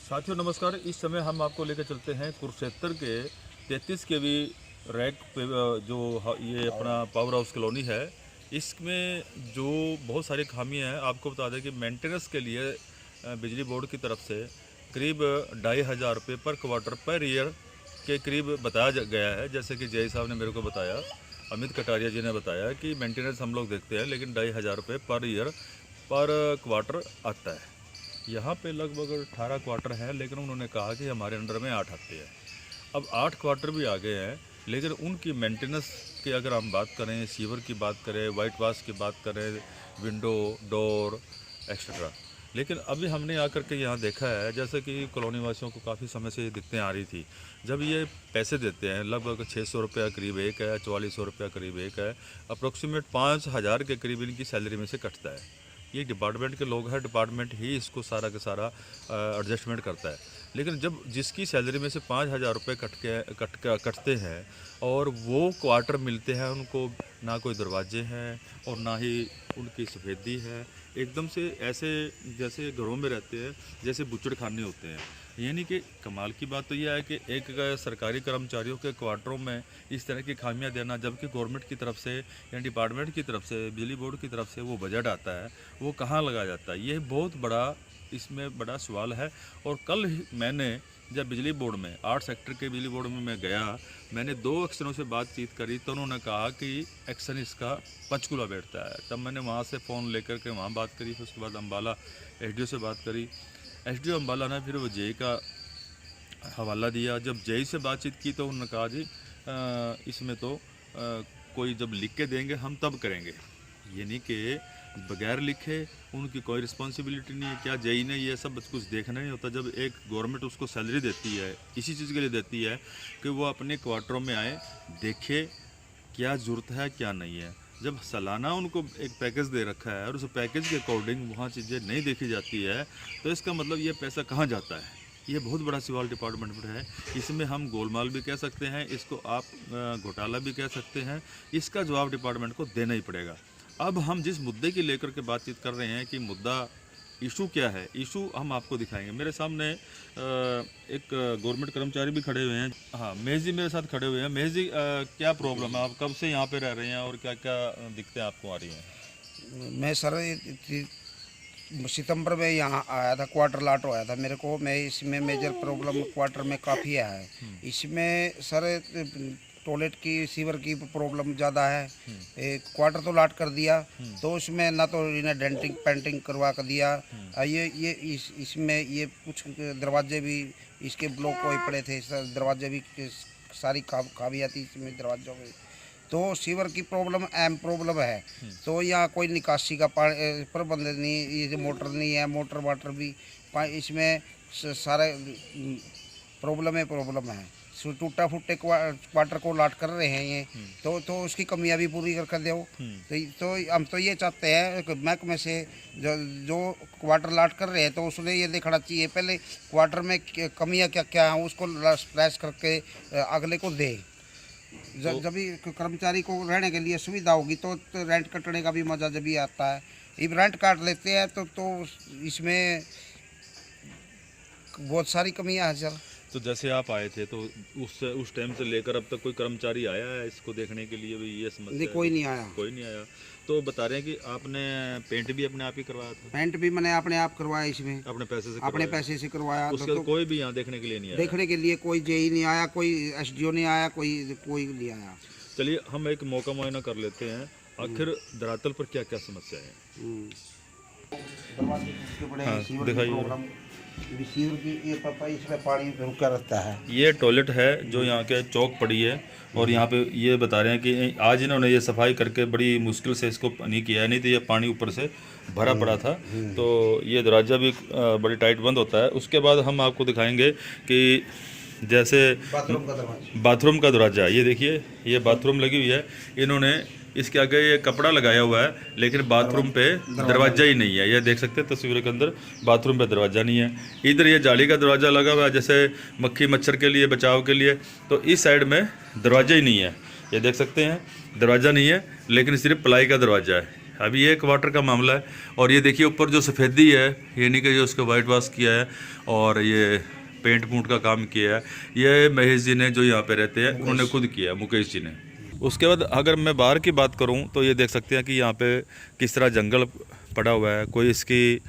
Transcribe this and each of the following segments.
साथियों नमस्कार। इस समय हम आपको लेकर चलते हैं कुरुक्षेत्र के 33 केवी रैक पे जो ये अपना पावर हाउस कॉलोनी है। इसमें जो बहुत सारी खामियां हैं, आपको बता दें कि मेंटेनेंस के लिए बिजली बोर्ड की तरफ से करीब 2500 रुपये पर क्वार्टर पर ईयर के करीब बताया गया है। जैसे कि जय साहब ने मेरे को बताया, अमित कटारिया जी ने बताया कि मेंटेनेंस हम लोग देखते हैं, लेकिन 2500 रुपये पर ईयर पर क्वार्टर आता है। यहाँ पे लगभग 18 क्वार्टर हैं, लेकिन उन्होंने कहा कि हमारे अंडर में 8 आते हैं। अब 8 क्वार्टर भी आ गए हैं, लेकिन उनकी मेंटेनेंस की अगर हम बात करें, सीवर की बात करें, वाइट वाश की बात करें, विंडो डोर एक्सेट्रा, लेकिन अभी हमने आकर के यहाँ देखा है, जैसे कि कॉलोनी वासियों को काफ़ी समय से ये दिक्कतें आ रही थी। जब ये पैसे देते हैं, लगभग 600 रुपया करीब एक है, 4400 रुपया करीब एक है, अप्रोक्सीमेट 5000 के करीब इनकी सैलरी में से कटता है। ये डिपार्टमेंट के लोग हैं, डिपार्टमेंट ही इसको सारा का सारा एडजस्टमेंट करता है। लेकिन जब जिसकी सैलरी में से 5000 रुपये कटते हैं और वो क्वार्टर मिलते हैं उनको, ना कोई दरवाजे हैं और ना ही उनकी सफ़ेदी है, एकदम से ऐसे जैसे घरों में रहते हैं, जैसे बुचड़ खाने होते हैं। यानी कि कमाल की बात तो यह है कि एक सरकारी कर्मचारियों के क्वार्टरों में इस तरह की खामियां देना, जबकि गवर्नमेंट की तरफ से या डिपार्टमेंट की तरफ से, बिजली बोर्ड की तरफ से वो बजट आता है, वो कहाँ लगाया जाता है। ये बहुत बड़ा इसमें बड़ा सवाल है। और कल मैंने जब बिजली बोर्ड में 8 सेक्टर के बिजली बोर्ड में मैं गया, मैंने 2 अफसरों से बातचीत करी, तो उन्होंने कहा कि एक्शन इसका पंचकूला बैठता है। तब मैंने वहाँ से फ़ोन लेकर के वहाँ बात करी, फिर उसके बाद अम्बाला एसडीओ से बात करी। एसडीओ अम्बाला ने फिर वो जेई का हवाला दिया। जब जेई से बातचीत की तो उन्होंने कहा जी इसमें तो कोई जब लिख के देंगे हम तब करेंगे। यानी कि बगैर लिखे उनकी कोई रिस्पॉन्सिबिलिटी नहीं है। क्या जेई ने ये सब कुछ देखना नहीं होता? जब एक गवर्नमेंट उसको सैलरी देती है, इसी चीज़ के लिए देती है कि वो अपने क्वार्टरों में आए, देखे क्या ज़रूरत है क्या नहीं है। जब सालाना उनको एक पैकेज दे रखा है और उस पैकेज के अकॉर्डिंग वहाँ चीज़ें नहीं देखी जाती है, तो इसका मतलब ये पैसा कहाँ जाता है? ये बहुत बड़ा सवाल डिपार्टमेंट पर है। इसमें हम गोलमाल भी कह सकते हैं, इसको आप घोटाला भी कह सकते हैं। इसका जवाब डिपार्टमेंट को देना ही पड़ेगा। अब हम जिस मुद्दे की लेकर के बातचीत कर रहे हैं कि मुद्दा इशू क्या है, इशू हम आपको दिखाएंगे। मेरे सामने एक गवर्नमेंट कर्मचारी भी खड़े हुए हैं। हाँ, महेश जी मेरे साथ खड़े हुए हैं। महेश जी, क्या प्रॉब्लम है? आप कब से यहाँ पे रह रहे हैं और क्या क्या दिक्कतें आपको आ रही हैं? मैं सर सितंबर में यहाँ आया था, क्वार्टर लाट आया था मेरे को। मैं इसमें मेजर प्रॉब्लम क्वार्टर में काफ़ी आया है। इसमें सर टॉयलेट की, सीवर की प्रॉब्लम ज़्यादा है। क्वार्टर तो लाट कर दिया, तो उसमें ना तो इन्हें डेंटिंग पेंटिंग करवा कर दिया। ये इसमें ये कुछ दरवाजे भी इसके ब्लॉक हुए पड़े थे, दरवाजे भी सारी खामियां थी इसमें दरवाजों में। तो सीवर की प्रॉब्लम अहम प्रॉब्लम है। तो यहाँ कोई निकासी का प्रबंध नहीं, ये मोटर नहीं है, मोटर वाटर भी इसमें सारे प्रॉब्लम है। टूटा फूटे क्वार्टर को लाट कर रहे हैं ये, तो उसकी कमियां भी पूरी कर दो। तो हम तो ये चाहते हैं कि महकमे से जो क्वार्टर लाट कर रहे हैं, तो उसने ये देखना चाहिए पहले क्वार्टर में कमियां क्या क्या हैं, उसको स्प्लैश करके अगले को दे। जब भी कर्मचारी को रहने के लिए सुविधा होगी तो रेंट कटने का भी मज़ा जब भी आता है। अब रेंट काट लेते हैं तो इसमें बहुत सारी कमियां हैं सर। तो जैसे आप आए थे तो उस टाइम से लेकर अब तक कोई कर्मचारी आया है इसको देखने के लिए? भी ये समस्या नहीं, कोई नहीं आया। कोई नहीं आया। तो बता रहे हैं कि आपने पेंट भी अपने आप ही करवाया था? पेंट भी मैंने अपने आप करवाया, इसमें अपने पैसे से करवाया। उसके तो कोई भी यहाँ देखने के लिए नहीं आया? देखने के लिए कोई जेई नहीं आया, कोई एसडीओ नहीं आया, कोई नहीं आया। चलिए हम एक मौका मुआयना कर लेते हैं, आखिर धरातल पर क्या क्या समस्या है। हाँ, दिखाइए। रिसीवर की ये पापा इसमें पानी रुका रहता है। ये टॉयलेट है जो यहाँ के चौक पड़ी है, और यहाँ पे ये बता रहे हैं कि आज इन्होंने ये सफाई करके बड़ी मुश्किल से इसको नहीं किया, नहीं तो ये पानी ऊपर से भरा पड़ा था। तो ये दरवाज़ा भी बड़ी टाइट बंद होता है। उसके बाद हम आपको दिखाएंगे कि जैसे बाथरूम का दरवाज़ा, ये देखिए, ये बाथरूम लगी हुई है, इन्होंने इसके आगे ये कपड़ा लगाया हुआ है, लेकिन बाथरूम पे दरवाज़ा ही नहीं है। ये देख सकते हैं तस्वीर के अंदर, बाथरूम पे दरवाज़ा नहीं है। इधर ये जाली का दरवाज़ा लगा हुआ है, जैसे मक्खी मच्छर के लिए बचाव के लिए। तो इस साइड में दरवाज़ा ही नहीं है, ये देख सकते हैं, दरवाज़ा नहीं है, लेकिन सिर्फ प्लाई का दरवाज़ा है। अभी ये क्वार्टर का मामला है। और ये देखिए ऊपर जो सफ़ेदी है, ये नहीं कि जो उसको वाइट वॉश किया है और ये पेंट पूंट का काम किया है, ये महेश जी ने जो यहाँ पे रहते हैं उन्होंने खुद किया है, मुकेश जी ने। उसके बाद अगर मैं बाहर की बात करूँ तो ये देख सकते हैं कि यहाँ पे किस तरह जंगल पड़ा हुआ है, कोई इसकी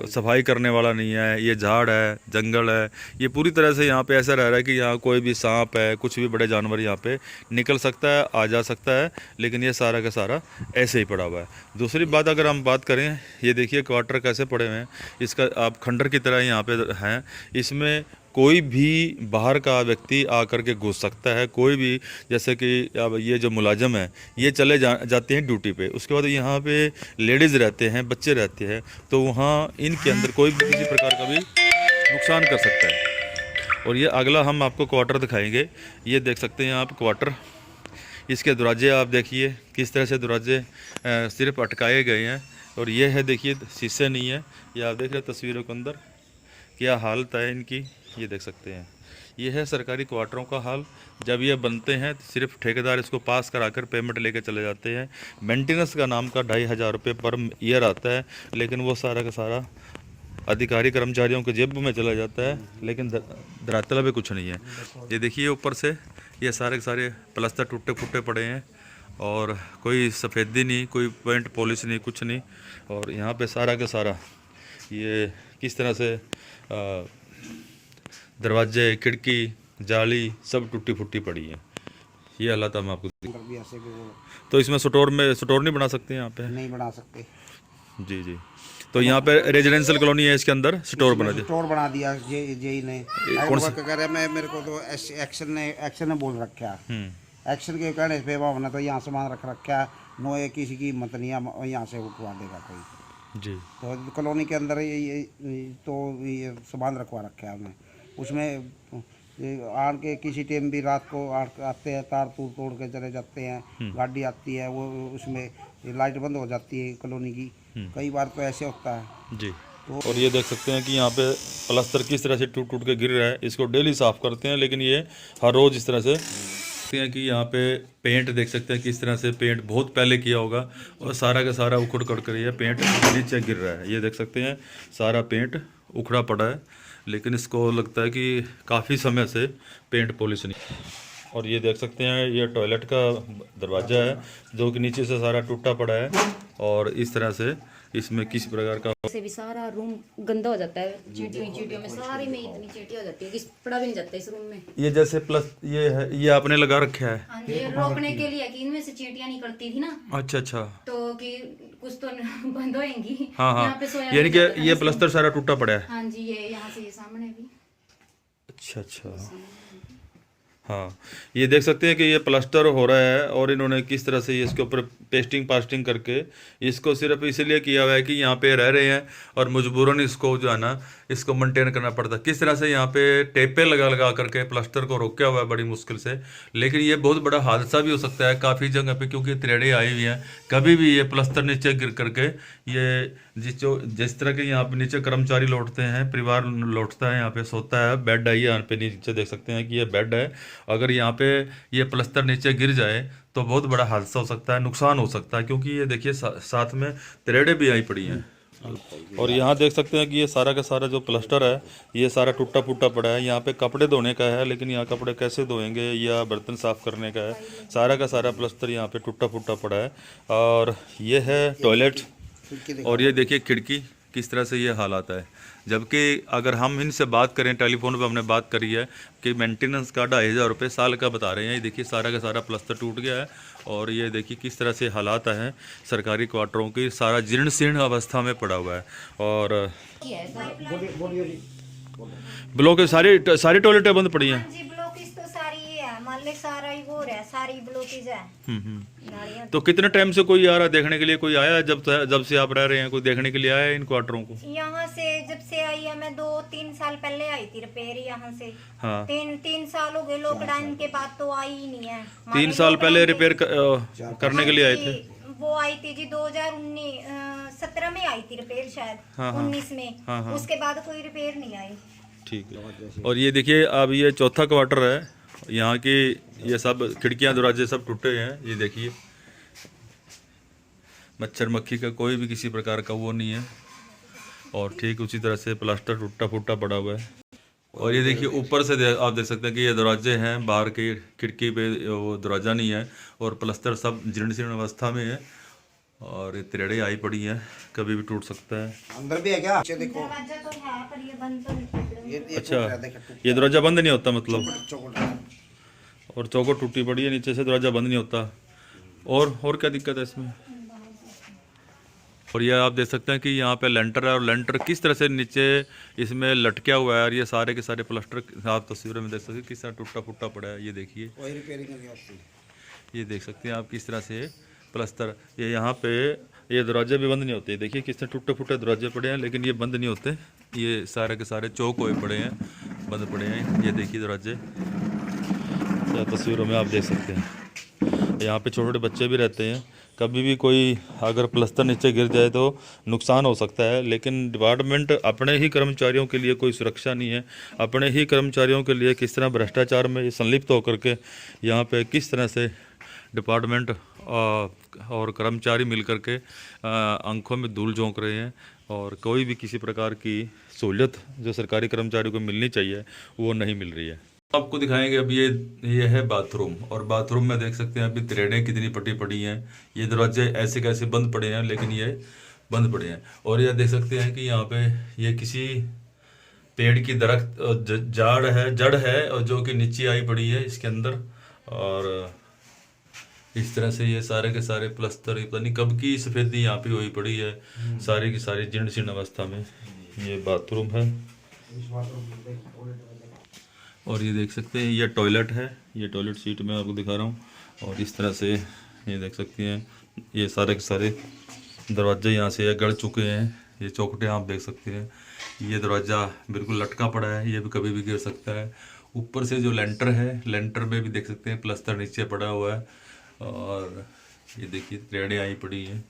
सफाई करने वाला नहीं है। ये झाड़ है, जंगल है, ये पूरी तरह से यहाँ पे ऐसा रह रहा है कि यहाँ कोई भी सांप है, कुछ भी बड़े जानवर यहाँ पे निकल सकता है, आ जा सकता है, लेकिन ये सारा का सारा ऐसे ही पड़ा हुआ है। दूसरी बात अगर हम बात करें, ये देखिए क्वार्टर कैसे पड़े हुए हैं, इसका आप खंडर की तरह यहाँ पे हैं। इसमें कोई भी बाहर का व्यक्ति आकर के घुस सकता है, कोई भी, जैसे कि अब ये जो मुलाजिम है ये चले जाते हैं ड्यूटी पे, उसके बाद यहाँ पे लेडीज़ रहते हैं, बच्चे रहते हैं, तो वहाँ इनके अंदर कोई भी किसी प्रकार का भी नुकसान कर सकता है। और ये अगला हम आपको क्वार्टर दिखाएंगे। ये देख सकते हैं आप क्वार्टर, इसके दरवाजे आप देखिए किस तरह से दरवाजे सिर्फ अटकाए गए हैं। और ये है देखिए शीशे नहीं है, ये आप देख रहे हैं तस्वीरों के अंदर क्या हालत है इनकी, ये देख सकते हैं। ये है सरकारी क्वार्टरों का हाल। जब ये बनते हैं तो सिर्फ ठेकेदार इसको पास कराकर पेमेंट लेके चले जाते हैं। मेंटेनेंस का नाम का 2500 रुपये पर ईयर आता है, लेकिन वो सारा का सारा अधिकारी कर्मचारियों के जेब में चला जाता है, लेकिन धरातल में कुछ नहीं है। ये देखिए ऊपर से ये सारे के सारे प्लास्टर टूटे फूटे पड़े हैं और कोई सफ़ेदी नहीं, कोई पेंट पॉलिश नहीं, कुछ नहीं। और यहाँ पे सारा का सारा ये किस तरह से दरवाजे, खिड़की, जाली सब टूटी फूटी पड़ी है। ये हालत हम आपको तो इसमें स्टोर नहीं बना सकते यहाँ पे? नहीं बना सकते जी जी। तो यहाँ पे रेजिडेंशियल कॉलोनी है, इसके अंदर स्टोर बना दिया जेई ने। कौन सा? कह रहे मैं, मेरे को तो एक्शन ने बोल रखा है। एक्शन के कहने पे हमने तो यहाँ सामान रख रखा है, नो ये किसी की हिम्मत नहीं है यहाँ से उठवा देगा कोई जी। तो कॉलोनी के अंदर ये सामान रखवा रखा है हमने। उसमें आन के किसी टाइम भी रात को आते हैं, तार तूर तोड़ के चले जाते हैं, गाड़ी आती है वो उसमें लाइट बंद हो जाती है कॉलोनी की, कई बार तो ऐसे होता है जी। और ये देख सकते हैं कि यहाँ पे प्लास्टर किस तरह से टूट टूट के गिर रहा है। इसको डेली साफ़ करते हैं, लेकिन ये हर रोज़ इस तरह से हैं कि यहाँ पे पेंट देख सकते हैं किस तरह से पेंट बहुत पहले किया होगा और सारा का सारा उखड़ कर कर ये पेंट नीचे गिर रहा है। ये देख सकते हैं सारा पेंट उखड़ा पड़ा है, लेकिन इसको लगता है कि काफ़ी समय से पेंट पॉलिश नहीं। और ये देख सकते हैं ये टॉयलेट का दरवाज़ा है जो कि नीचे से सारा टूटा पड़ा है और इस तरह से इसमें किस प्रकार का से भी सारा रूम गंदा हो जाता है। चींटियों में सारी में इतनी चींटियां हो जाती है कि पड़ा भी नहीं जाता इस रूम में। ये जैसे प्लस ये है, ये आपने लगा रखा है? हाँ जी, रोकने के लिए कि इनमें से चींटियां निकलती थी ना। अच्छा अच्छा। तो कि कुछ तो बंद होएंगी। हाँ हाँ, यहाँ पे सोया यानी कि ये प्लास्टर सारा टूटा पड़ा है। हाँ जी, ये यहाँ से ये सामने भी। अच्छा अच्छा। हाँ, ये देख सकते हैं कि ये प्लास्टर हो रहा है और इन्होंने किस तरह से इसके ऊपर पेस्टिंग पास्टिंग करके इसको सिर्फ इसलिए किया हुआ है कि यहाँ पे रह रहे हैं और मजबूरन इसको जो है ना इसको मेंटेन करना पड़ता है। किस तरह से यहाँ पे टेपे लगा लगा करके प्लास्टर को रोका हुआ है बड़ी मुश्किल से, लेकिन ये बहुत बड़ा हादसा भी हो सकता है काफ़ी जगह पे, क्योंकि त्रेड़े आई हुई हैं। कभी भी ये प्लास्टर नीचे गिर करके ये जिस तरह के यहाँ पे नीचे कर्मचारी लौटते हैं, परिवार लौटता है, यहाँ पे सोता है, बेड है यहाँ पे नीचे देख सकते हैं कि ये बेड है। अगर यहाँ पे ये प्लास्टर नीचे गिर जाए तो बहुत बड़ा हादसा हो सकता है, नुकसान हो सकता है, क्योंकि ये देखिए साथ में त्रेड़े भी आई पड़ी हैं। और यहाँ देख सकते हैं कि ये सारा का सारा जो प्लास्टर है ये सारा टूटा फूटा पड़ा है। यहाँ पे कपड़े धोने का है, लेकिन यहाँ कपड़े कैसे धोएंगे या बर्तन साफ़ करने का है, सारा का सारा प्लास्टर यहाँ पे टूटा फूटा पड़ा है। और ये है टॉयलेट और ये देखिए खिड़की किस तरह से ये हालात है। जबकि अगर हम इनसे बात करें, टेलीफोन पे हमने बात करी है कि मेंटेनेंस का 2500 रुपये साल का बता रहे हैं। ये देखिए सारा का सारा प्लास्टर टूट गया है और ये देखिए किस तरह से हालात हैं सरकारी क्वार्टरों की, सारा जीर्ण शीर्ण अवस्था में पड़ा हुआ है। और ब्लॉक सारी टॉयलेटें बंद पड़ी हैं। जी ब्लॉकेज तो सारी ही है, मान ले सारा ही वो है, सारी ब्लॉकेज है। नालियाँ तो कितने टाइम से कोई आ रहा है देखने के लिए? कोई आया जब से आप रह रहे हैं, कोई देखने के लिए आया है इन क्वार्टरों को? यहाँ से जब से आई है, मैं 2-3 साल पहले आई थी रिपेयर यहाँ से। हाँ, 3 साल हो गए, लॉकडाउन के बाद तो आई ही नहीं है। 3 साल पहले रिपेयर करने के लिए आए थे। वो आई थी जी 2017 में आई थी रिपेयर शायद। हाँ, हाँ, 19 में। हाँ, हाँ। उसके बाद कोई रिपेयर नहीं आई। ठीक है। और ये देखिए अब ये चौथा क्वार्टर है, यहाँ की ये सब खिड़कियाँ दरवाजे सब टूटे हैं। ये देखिए मच्छर मक्खी का कोई भी किसी प्रकार का वो नहीं है। और ठीक उसी तरह से प्लास्टर टूटा फूटा पड़ा हुआ है। और ये देखिए ऊपर से आप देख सकते हैं कि ये दरवाजे हैं, बाहर की खिड़की पे वो दरवाज़ा नहीं है और प्लास्टर सब जीर्ण शीर्ण अवस्था में है और ये तिरेड़े आई पड़ी हैं, कभी भी टूट सकता है। अंदर भी है क्या? नीचे देखो। दरवाजा तो है पर ये बंद तो नहीं है। ये अच्छा, टूट रहा है, देखो, टूट ये दरवाज़ा बंद नहीं होता मतलब, चौकट है। और चौखट टूटी पड़ी है, नीचे से दरवाज़ा बंद नहीं होता। और क्या दिक्कत है इसमें? और ये आप देख सकते हैं कि यहाँ पे लेंटर है और लेंटर किस तरह से नीचे इसमें लटका हुआ है और ये सारे के सारे प्लास्टर आप तस्वीरों में देख सकते हैं किस तरह टूटा फूटा पड़ा है। ये देखिए, वही रिपेयरिंग करनी होती है। ये देख सकते हैं आप किस तरह से प्लास्टर, ये यहाँ पे ये दरवाजे भी बंद नहीं होते। देखिए किस तरह टूटे फूटे दरवाजे पड़े हैं, लेकिन ये बंद नहीं होते, ये सारे के सारे चौक हुए पड़े हैं, बंद पड़े हैं। ये देखिए दरवाजे तस्वीरों में आप देख सकते हैं। यहाँ पे छोटे छोटे बच्चे भी रहते हैं, कभी भी कोई अगर प्लास्टर नीचे गिर जाए तो नुकसान हो सकता है। लेकिन डिपार्टमेंट अपने ही कर्मचारियों के लिए कोई सुरक्षा नहीं है, अपने ही कर्मचारियों के लिए किस तरह भ्रष्टाचार में संलिप्त होकर के यहाँ पे किस तरह से डिपार्टमेंट और कर्मचारी मिलकर के आंखों में धूल झोंक रहे हैं और कोई भी किसी प्रकार की सहूलियत जो सरकारी कर्मचारियों को मिलनी चाहिए वो नहीं मिल रही है। आपको दिखाएंगे अब ये है बाथरूम, और बाथरूम में देख सकते हैं अभी तिरेड़ें कितनी पटी पड़ी हैं। ये दरवाजे ऐसे कैसे बंद पड़े हैं, लेकिन ये बंद पड़े हैं। और ये देख सकते हैं कि यहाँ पे ये किसी पेड़ की जड़ है और जो कि नीचे आई पड़ी है इसके अंदर। और इस तरह से ये सारे के सारे प्लास्टर, पता नहीं कब की सफेदी यहाँ पे हुई पड़ी है, सारी की सारी जीर्ण शीर्ण अवस्था में। ये बाथरूम है और ये देख सकते हैं ये टॉयलेट है, ये टॉयलेट सीट मैं आपको दिखा रहा हूँ। और इस तरह से ये देख सकते हैं ये सारे के सारे दरवाजे यहाँ से गड़ चुके हैं। ये चौखटें आप देख सकते हैं, ये दरवाज़ा बिल्कुल लटका पड़ा है, ये भी कभी भी गिर सकता है। ऊपर से जो लेंटर है, लेंटर में भी देख सकते हैं प्लास्टर नीचे पड़ा हुआ है। और ये देखिए तिरेड़ें आई पड़ी हैं।